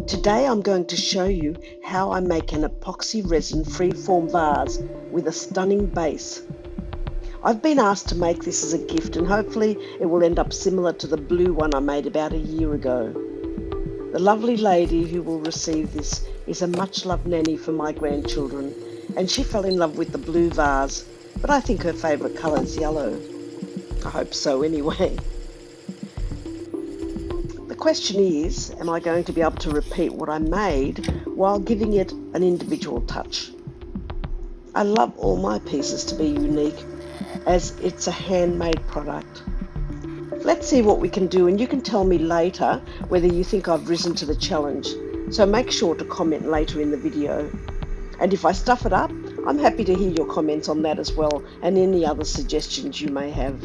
Today I'm going to show you how I make an epoxy resin freeform vase with a stunning base. I've been asked to make this as a gift and hopefully it will end up similar to the blue one I made about a year ago. The lovely lady who will receive this is a much loved nanny for my grandchildren, and she fell in love with the blue vase, but I think her favourite colour is yellow. I hope so anyway. The question is, am I going to be able to repeat what I made while giving it an individual touch? I love all my pieces to be unique as it's a handmade product. Let's see what we can do, and you can tell me later whether you think I've risen to the challenge. So make sure to comment later in the video. And if I stuff it up, I'm happy to hear your comments on that as well, and any other suggestions you may have.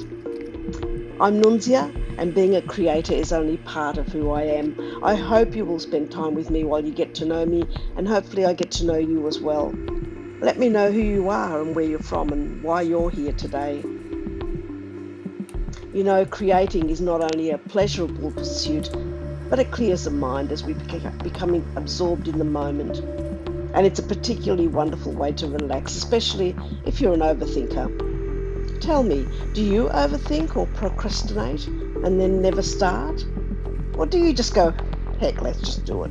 I'm Nunzia, and being a creator is only part of who I am. I hope you will spend time with me while you get to know me, and hopefully I get to know you as well. Let me know who you are and where you're from and why you're here today. You know, creating is not only a pleasurable pursuit, but it clears the mind as we become absorbed in the moment. And it's a particularly wonderful way to relax, especially if you're an overthinker. Tell me, do you overthink or procrastinate and then never start? Or do you just go, heck, let's just do it?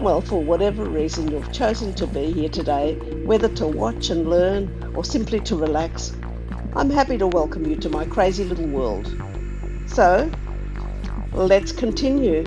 Well, for whatever reason you've chosen to be here today, whether to watch and learn or simply to relax, I'm happy to welcome you to my crazy little world. So, let's continue.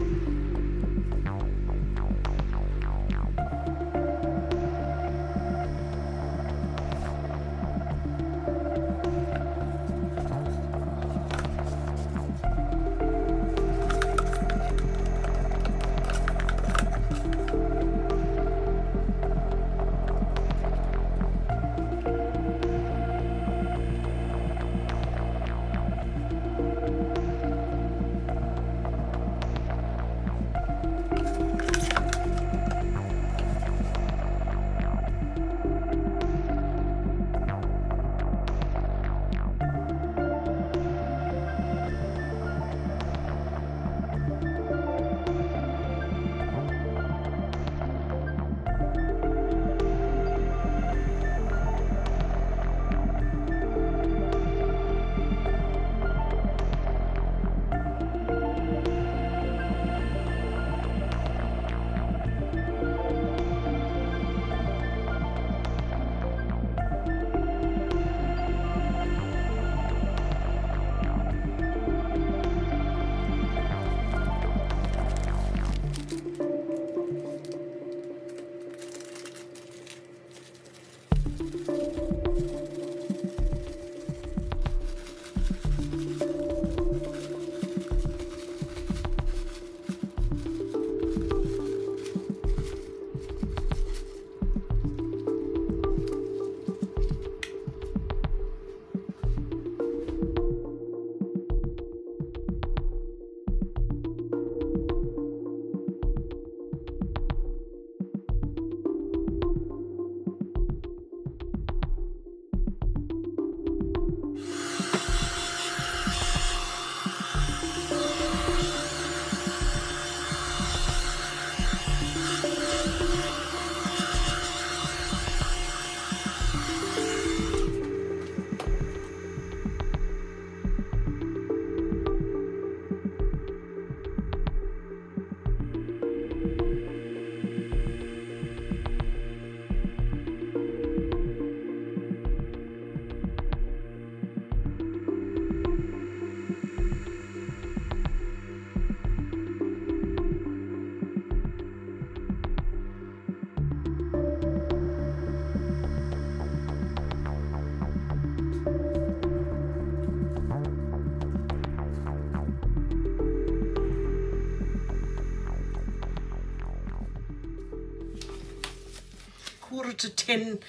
Quarter to 10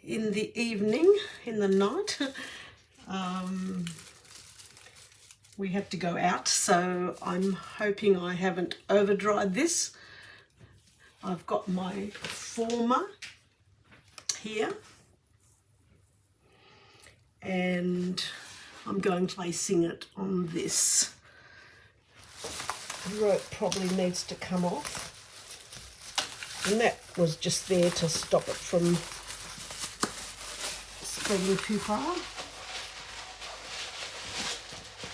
in the evening, in the night. We have to go out, so I'm hoping I haven't over dried this. I've got my former here and I'm going placing it on this. rope probably needs to come off. And that was just there to stop it from spreading too far.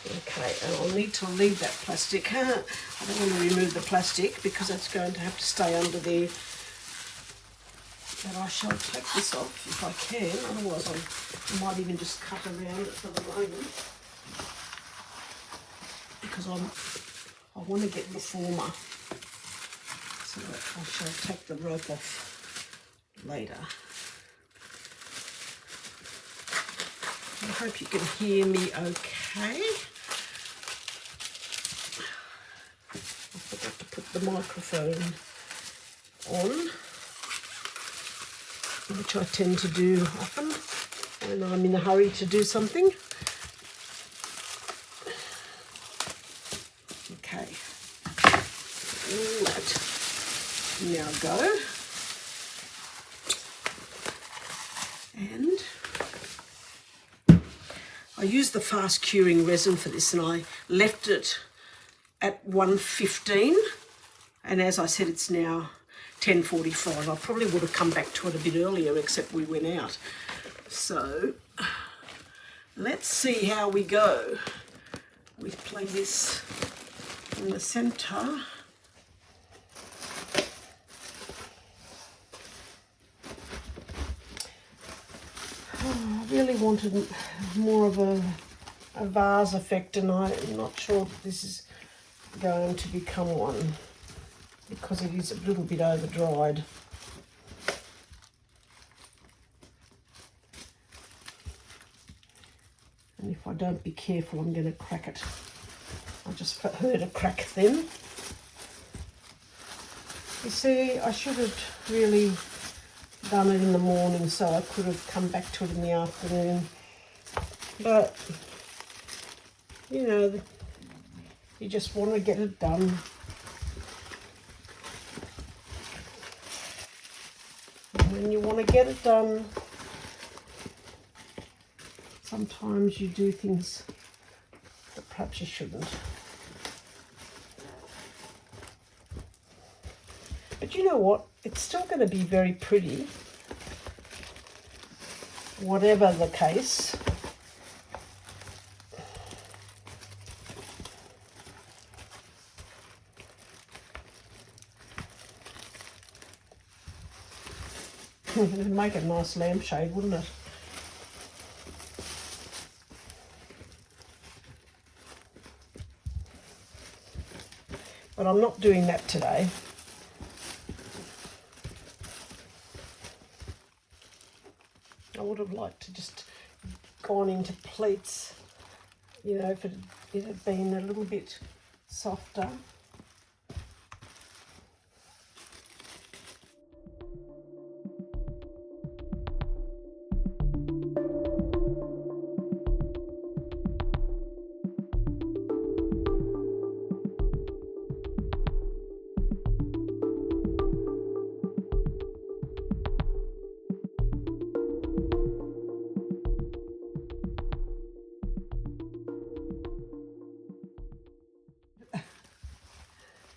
Okay, and I'll need to leave that plastic. I don't want to remove the plastic because it's going to have to stay under there. But I shall take this off if I can, otherwise I might even just cut around it for the moment. Because I want to get the former. So I shall take the rope off later. I hope you can hear me okay. I forgot to put the microphone on, which I tend to do often when I'm in a hurry to do something. Okay, all that now go. And I used the fast curing resin for this, and I left it at 115, and as I said, it's now 10:45. I probably would have come back to it a bit earlier, except we went out. So let's see how we go. We play this in the centre. I really wanted more of a vase effect, and I'm not sure that this is going to become one because it is a little bit over dried. And if I don't be careful, I'm going to crack it. I just heard a crack then. You see, I should have really done it in the morning so I could have come back to it in the afternoon. But, you know, you just want to get it done. And when you want to get it done, sometimes you do things that perhaps you shouldn't. But you know what? It's still going to be very pretty, whatever the case. It'd make a nice lampshade, wouldn't it? But I'm not doing that today. I would have liked to just gone into pleats, you know, if it had been a little bit softer.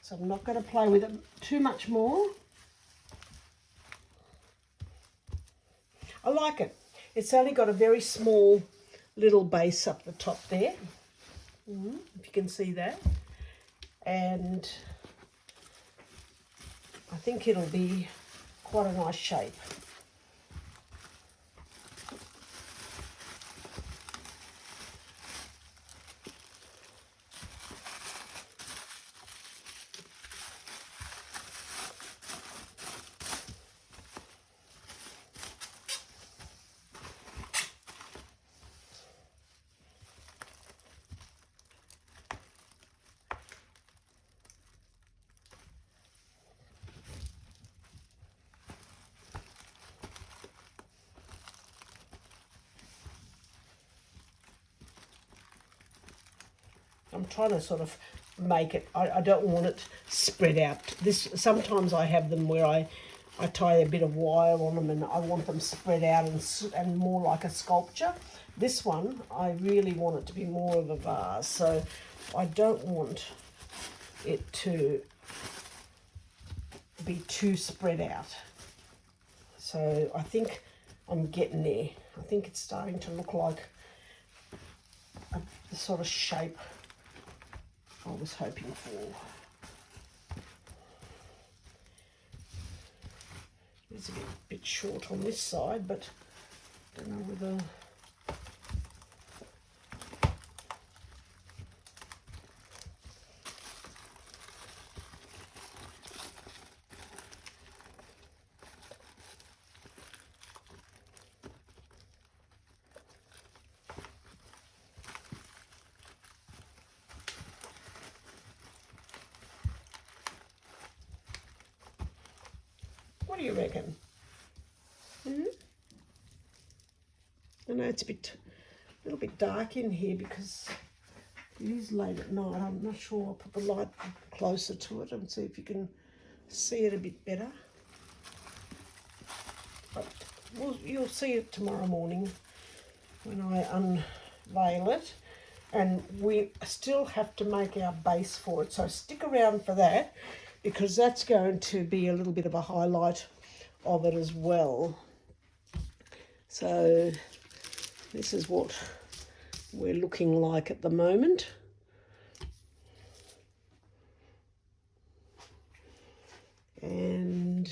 So I'm not going to play with it too much more. I like it. It's only got a very small little base up the top there, if you can see that. And I think it'll be quite a nice shape. I'm trying to sort of make it, I don't want it spread out. Sometimes I have them where I tie a bit of wire on them and I want them spread out and more like a sculpture. This one, I really want it to be more of a vase, so I don't want it to be too spread out. So I think I'm getting there. I think it's starting to look like the sort of shape I was hoping for. It's a bit short on this side, but I don't know whether... What do you reckon? I know it's a little bit dark in here because it is late at night. I'm not sure. I'll put the light closer to it and see if you can see it a bit better. But you'll see it tomorrow morning when I unveil it. And we still have to make our base for it. So stick around for that, because that's going to be a little bit of a highlight of it as well. So this is what we're looking like at the moment. And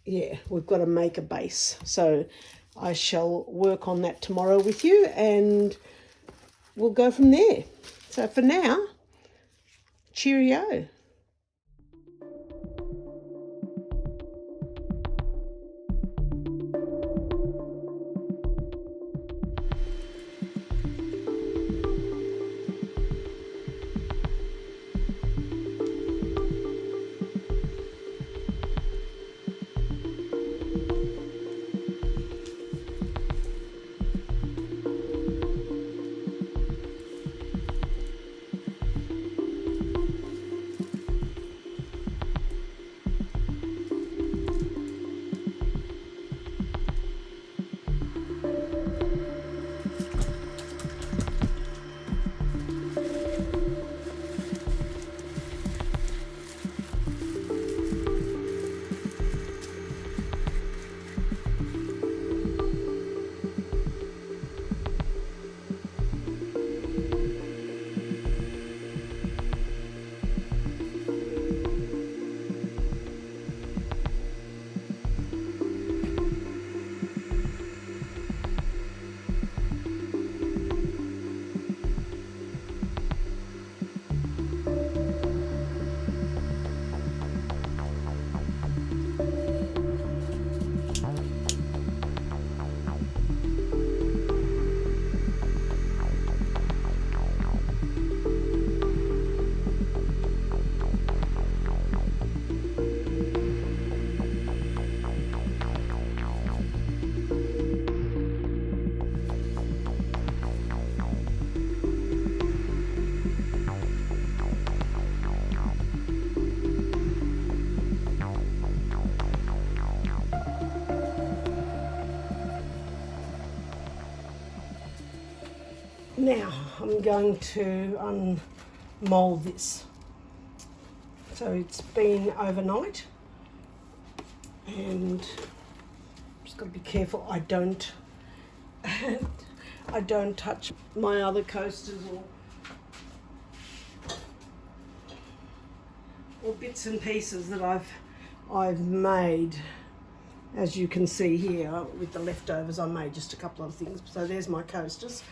yeah, we've got to make a base. So I shall work on that tomorrow with you and we'll go from there. So for now, cheerio. Now I'm going to mould this. So it's been overnight, and just got to be careful I don't touch my other coasters or bits and pieces that I've made. As you can see here with the leftovers, I made just a couple of things. So there's my coasters.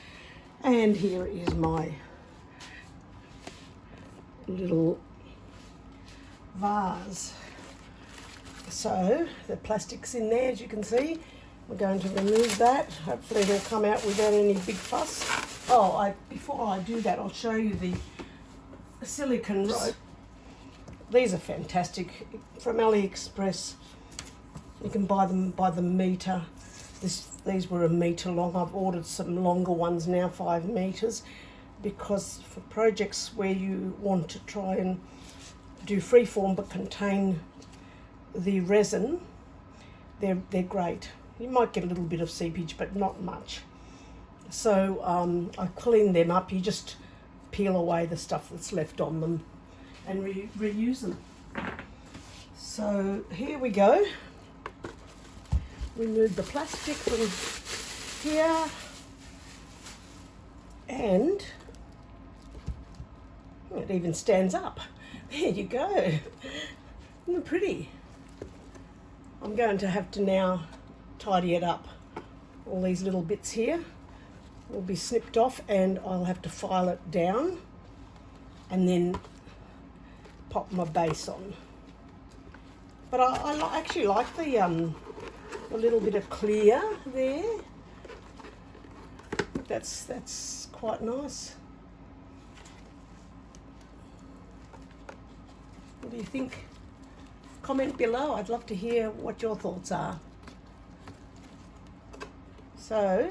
And here is my little vase. So the plastic's in there, as you can see. We're going to remove that. Hopefully it'll come out without any big fuss. Oh, before I do that, I'll show you the silicone rope. These are fantastic, from AliExpress. You can buy them by the metre. These were 1 metre long. I've ordered some longer ones now, 5 metres, because for projects where you want to try and do freeform but contain the resin, they're great. You might get a little bit of seepage, but not much. So I clean them up. You just peel away the stuff that's left on them and reuse them. So here we go. Remove the plastic from here, and it even stands up. There you go. Isn't it pretty? I'm going to have to now tidy it up. All these little bits here will be snipped off, and I'll have to file it down and then pop my base on. But I actually like the little bit of clear there. That's quite nice. What do you think? Comment below. I'd love to hear what your thoughts are. So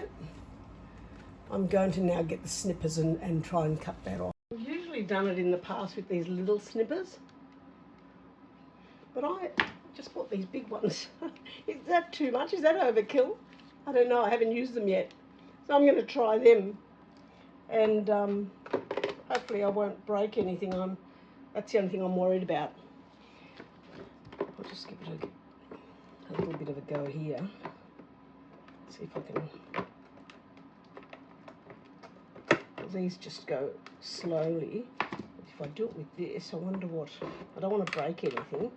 I'm going to now get the snippers and try and cut that off. I've usually done it in the past with these little snippers, but I just bought these big ones. Is that too much? Is that overkill? I don't know. I haven't used them yet. So I'm going to try them, and hopefully I won't break anything. That's the only thing I'm worried about. I'll just give it a little bit of a go here. See if I can. These just go slowly. If I do it with this, I wonder what. I don't want to break anything.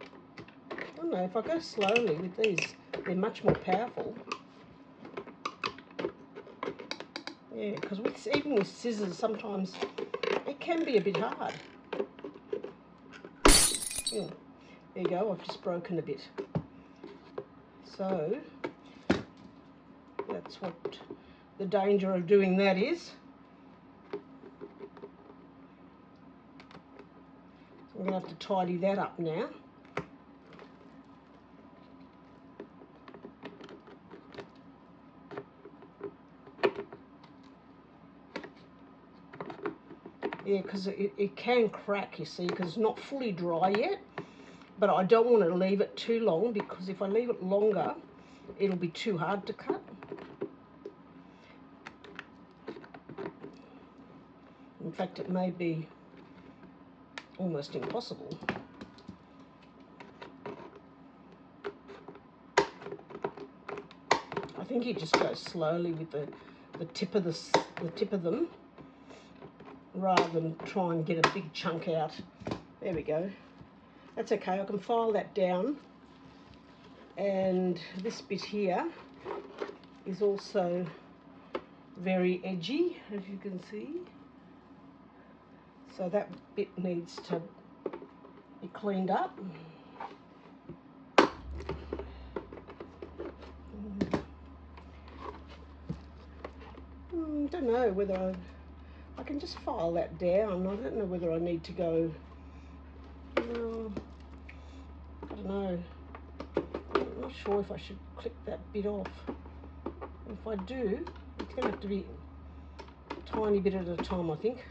I don't know. If I go slowly with these, they're much more powerful. Yeah, because even with scissors, sometimes it can be a bit hard. There you go, I've just broken a bit. So that's what the danger of doing that is. So I'm going to have to tidy that up now. Yeah, because it can crack, you see, because it's not fully dry yet. But I don't want to leave it too long, because if I leave it longer, it'll be too hard to cut. In fact, it may be almost impossible. I think you just go slowly with the tip of them, rather than try and get a big chunk out. There we go. That's okay, I can file that down. And this bit here is also very edgy, as you can see. So that bit needs to be cleaned up. Don't know whether I can just file that down. I don't know whether I need to go. I don't know. I'm not sure if I should clip that bit off. If I do, it's going to have to be a tiny bit at a time, I think.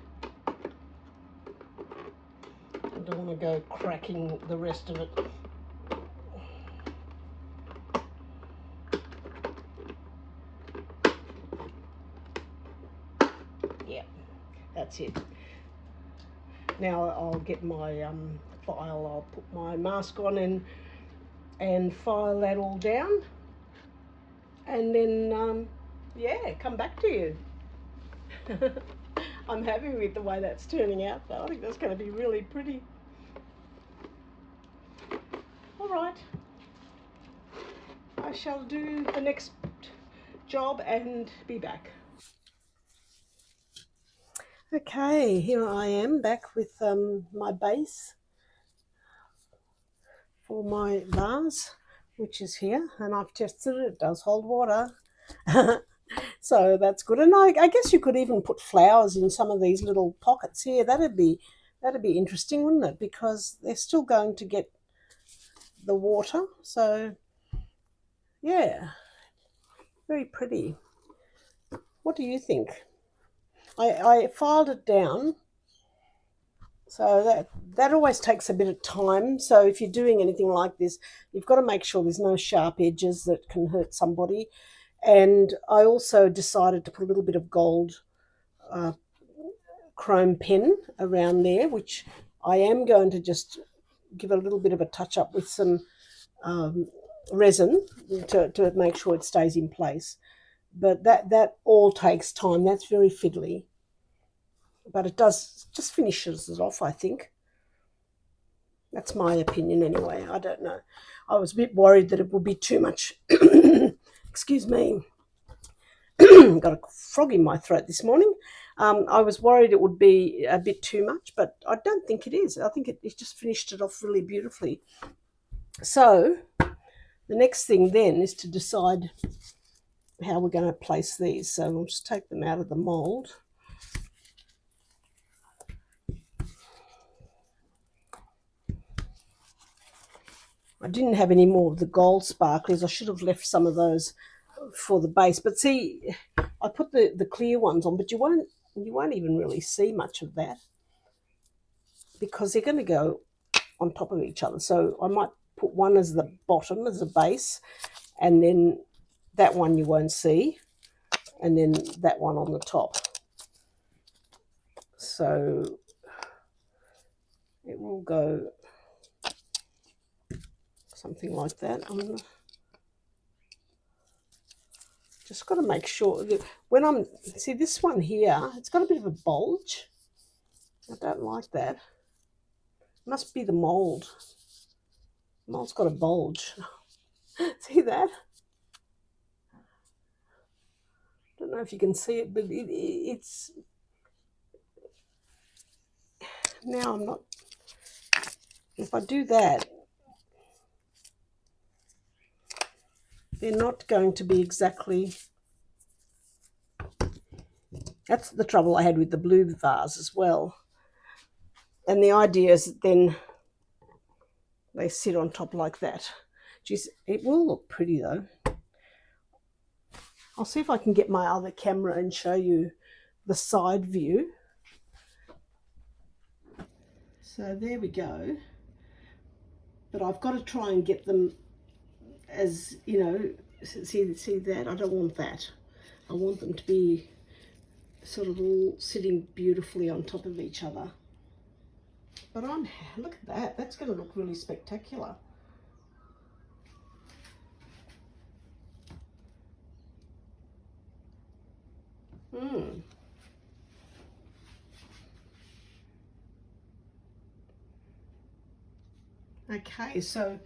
I don't want to go cracking the rest of it. Yeah, that's it. Now I'll get my file, I'll put my mask on and file that all down, and then yeah, come back to you. I'm happy with the way that's turning out though. I think that's going to be really pretty. Alright, I shall do the next job and be back. Okay, here I am back with my base for my vase, which is here, and I've tested it. It does hold water. So that's good. And I guess you could even put flowers in some of these little pockets here. That'd be interesting, wouldn't it? Because they're still going to get the water. So yeah, very pretty. What do you think? I filed it down. So that always takes a bit of time. So if you're doing anything like this, you've got to make sure there's no sharp edges that can hurt somebody. And I also decided to put a little bit of gold chrome pen around there, which I am going to just give a little bit of a touch up with some resin to make sure it stays in place. But that all takes time. That's very fiddly. But it does just finishes it off, I think. That's my opinion anyway. I don't know. I was a bit worried that it would be too much. Excuse me. Got a frog in my throat this morning. I was worried it would be a bit too much, but I don't think it is. I think it just finished it off really beautifully. So the next thing then is to decide how we're going to place these. So we'll just take them out of the mould. I didn't have any more of the gold sparklers. I should have left some of those for the base. But see, I put the clear ones on, but you won't even really see much of that because they're going to go on top of each other. So I might put one as the bottom, as a base, and then that one you won't see, and then that one on the top. So it will go something like that. I'm just got to make sure that when I'm, see this one here, it's got a bit of a bulge. I don't like that. Must be the mould. The mould's got a bulge. See that? I don't know if you can see it, but it's now I'm not. If I do that, they're not going to be exactly. That's the trouble I had with the blue vase as well. And the idea is that then they sit on top like that. Geez, it will look pretty though. I'll see if I can get my other camera and show you the side view. So there we go. But I've got to try and get them as, you know, see that? I don't want that. I want them to be sort of all sitting beautifully on top of each other. But look at that. That's going to look really spectacular. Okay, so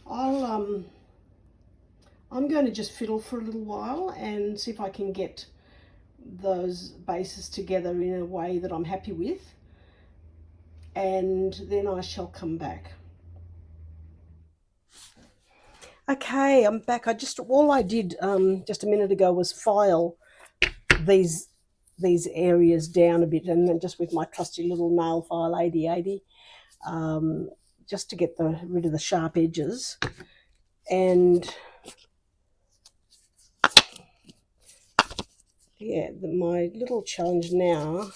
I'm going to just fiddle for a little while and see if I can get those bases together in a way that I'm happy with, and then I shall come back. Okay, I'm back. All I did just a minute ago was file these areas down a bit, and then just with my trusty little nail file 8080, just to get rid of the sharp edges. And yeah, my little challenge now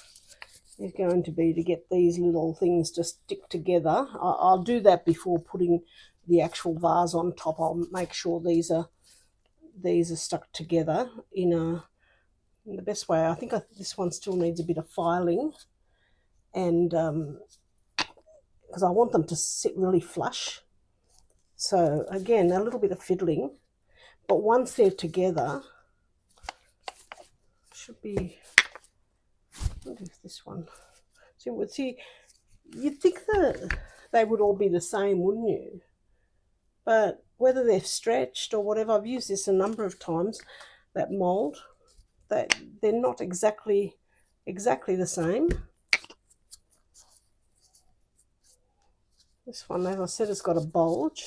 is going to be to get these little things to stick together. I'll do that before putting the actual vase on top. I'll make sure these are stuck together in the best way. I think this one still needs a bit of filing, and because I want them to sit really flush. So again, a little bit of fiddling, but once they're together, should be. I wonder if this one. See, you'd think that they would all be the same, wouldn't you? But whether they're stretched or whatever, I've used this a number of times. That mold, that they're not exactly the same. This one, as I said, has got a bulge.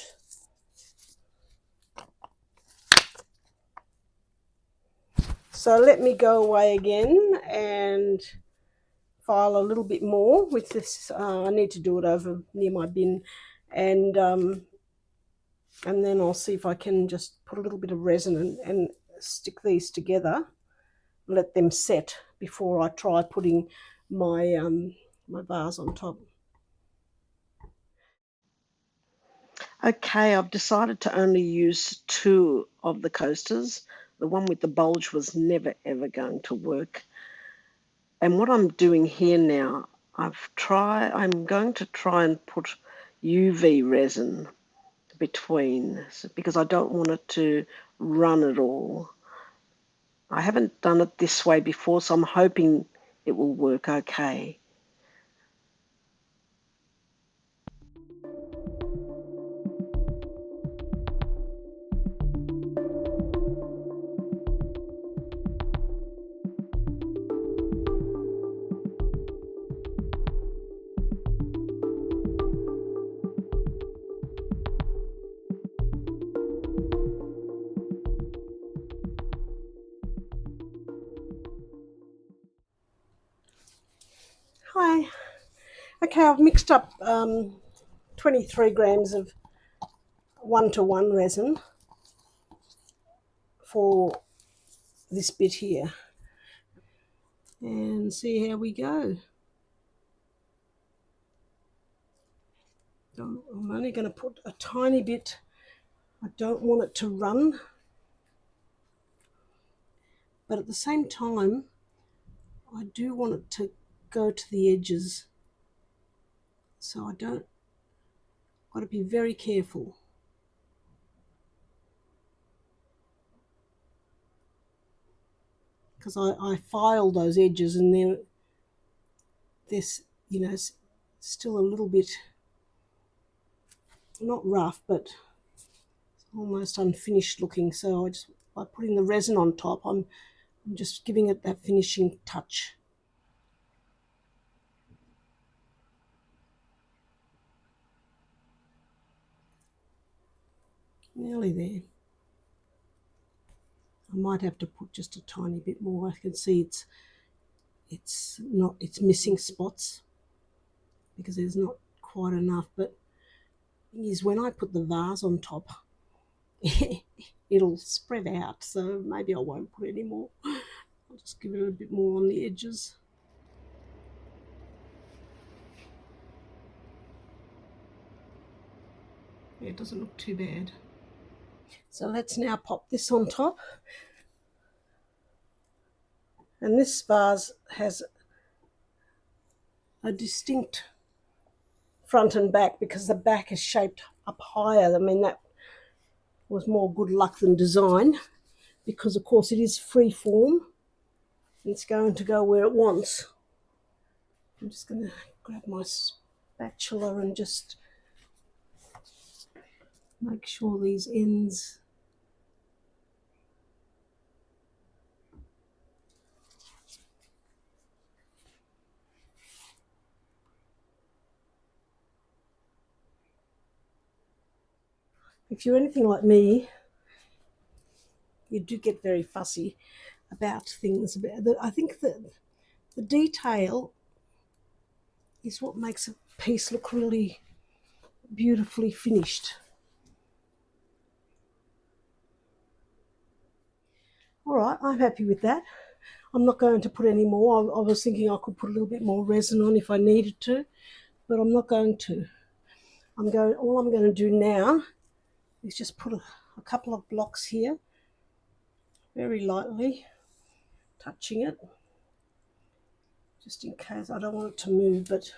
So let me go away again and file a little bit more with this. I need to do it over near my bin, and then I'll see if I can just put a little bit of resin and stick these together, let them set before I try putting my my vase on top. Okay, I've decided to only use 2 of the coasters. The one with the bulge was never ever going to work. And what I'm doing here now, I'm going to try and put UV resin between because I don't want it to run at all. I haven't done it this way before, so I'm hoping it will work okay. Hi. Okay, I've mixed up 23 grams of 1-to-1 resin for this bit here. And see how we go. I'm only going to put a tiny bit. I don't want it to run, but at the same time I do want it to go to the edges, so I don't, got to be very careful, because I file those edges and they're you know, still a little bit, not rough, but almost unfinished looking. So by putting the resin on top, I'm just giving it that finishing touch. Nearly there. I might have to put just a tiny bit more. I can see it's missing spots because there's not quite enough. But the thing is, when I put the vase on top, it'll spread out. So maybe I won't put any more. I'll just give it a bit more on the edges. Yeah, it doesn't look too bad. So let's now pop this on top. And this vase has a distinct front and back because the back is shaped up higher. I mean, that was more good luck than design, because of course it is freeform. It's going to go where it wants. I'm just going to grab my spatula and just make sure these ends if you're anything like me, you do get very fussy about things. I think that the detail is what makes a piece look really beautifully finished. All right, I'm happy with that. I'm not going to put any more. I was thinking I could put a little bit more resin on if I needed to, but I'm not going to. All I'm going to do now is just put a couple of blocks here, very lightly, touching it, just in case. I don't want it to move, but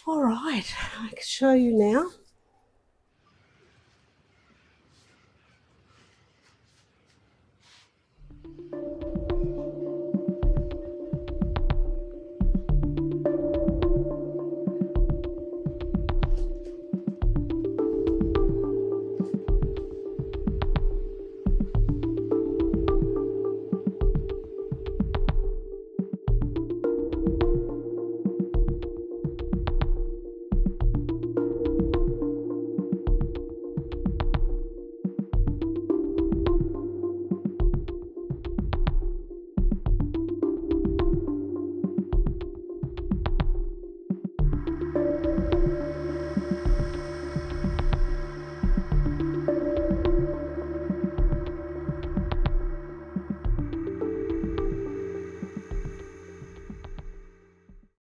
all right, I can show you now.